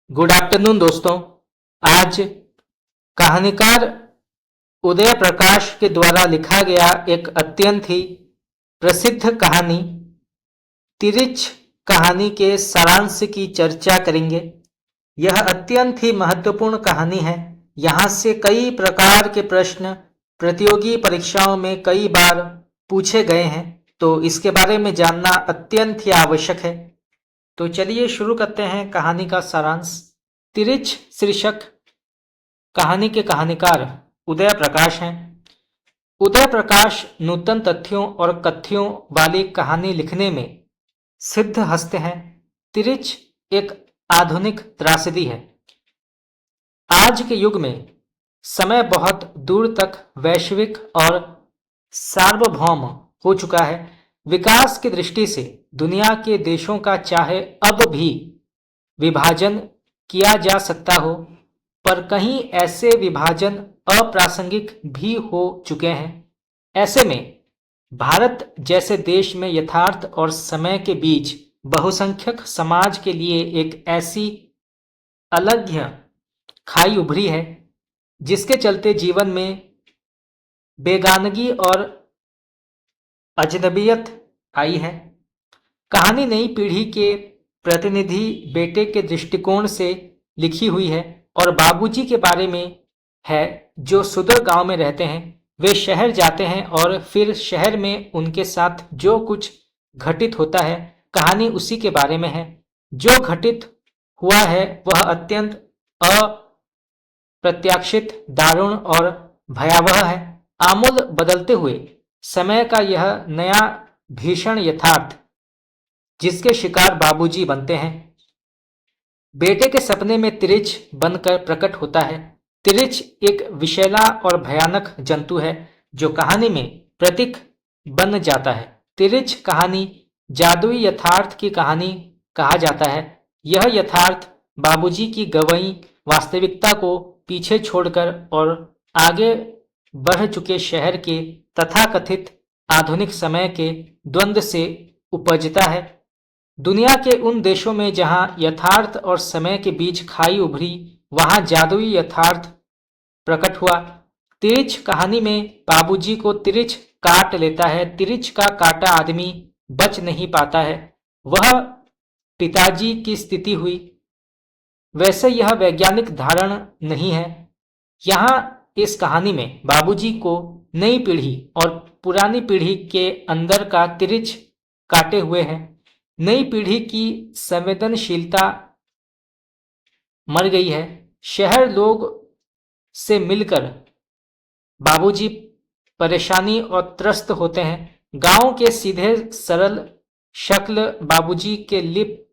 Good afternoon दोस्तों। आज कहानीकार उदय प्रकाश के द्वारा लिखा गया एक अत्यंत ही प्रसिद्ध कहानी तिरिच कहानी के सारांश की चर्चा करेंगे। यह अत्यंत ही महत्वपूर्ण कहानी है। यहाँ से कई प्रकार के प्रश्न प्रतियोगी परीक्षाओं में कई बार पूछे गए हैं, तो इसके बारे में जानना अत्यंत ही आवश्यक है। तो चलिए शुरू करते हैं कहानी का सारांश। तिरिच शीर्षक कहानी के कहानीकार उदय प्रकाश हैं। उदय प्रकाश नूतन तथ्यों और कथ्यों वाली कहानी लिखने में सिद्ध हस्त हैं। तिरिच एक आधुनिक त्रासदी है। आज के युग में समय बहुत दूर तक वैश्विक और सार्वभौम हो चुका है। विकास की दृष्टि से दुनिया के देशों का चाहे अब भी विभाजन किया जा सकता हो, पर कहीं ऐसे विभाजन अप्रासंगिक भी हो चुके हैं। ऐसे में भारत जैसे देश में यथार्थ और समय के बीच बहुसंख्यक समाज के लिए एक ऐसी अलग खाई उभरी है जिसके चलते जीवन में बेगानगी और अजनबियत आई है। कहानी नई पीढ़ी के प्रतिनिधि बेटे के दृष्टिकोण से लिखी हुई है और बाबूजी के बारे में है जो सुदूर गांव में रहते हैं। वे शहर जाते हैं और फिर शहर में उनके साथ जो कुछ घटित होता है, कहानी उसी के बारे में है। जो घटित हुआ है वह अत्यंत अप्रत्याशित, दारुण और भयावह है। आमूल बदलते हुए समय का यह नया भीषण यथार्थ जिसके शिकार बाबूजी बनते हैं, बेटे के सपने में तिरिच बनकर प्रकट होता है। तिरिच एक विषैला और भयानक जंतु है जो कहानी में प्रतीक बन जाता है। तिरिच कहानी जादुई यथार्थ की कहानी कहा जाता है। यह यथार्थ बाबूजी की गंवाई वास्तविकता को पीछे छोड़कर और आगे बढ़ चुके शहर के तथाकथित आधुनिक समय के द्वंद्व से उपजता है। दुनिया के उन देशों में जहां यथार्थ और समय के बीच खाई उभरी, वहां जादुई यथार्थ प्रकट हुआ। तिरिच कहानी में बाबूजी को तिरिच काट लेता है। तिरिच का काटा आदमी बच नहीं पाता है। वह पिताजी की स्थिति हुई। वैसे यह वैज्ञानिक धारण नहीं है। यहाँ इस कहानी में बाबूजी को नई पीढ़ी और पुरानी पीढ़ी के अंदर का तिरिच काटे हुए हैं। नई पीढ़ी की संवेदनशीलता मर गई है। शहर लोग से मिलकर बाबूजी परेशानी और त्रस्त होते हैं। गांव के सीधे सरल शक्ल बाबूजी के लिप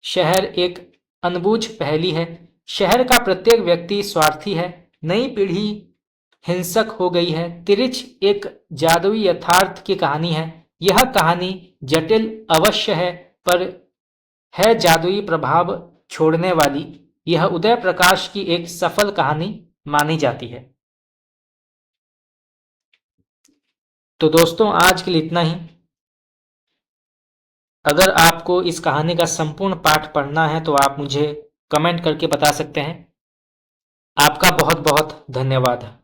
शहर एक अनबूझ पहेली है। शहर का प्रत्येक व्यक्ति स्वार्थी है। नई पीढ़ी हिंसक हो गई है। तिरिच एक जादुई यथार्थ की कहानी है। यह कहानी जटिल अवश्य है, पर है जादुई प्रभाव छोड़ने वाली। यह उदय प्रकाश की एक सफल कहानी मानी जाती है। तो दोस्तों, आज के लिए इतना ही। अगर आपको इस कहानी का संपूर्ण पाठ पढ़ना है तो आप मुझे कमेंट करके बता सकते हैं। आपका बहुत बहुत धन्यवाद।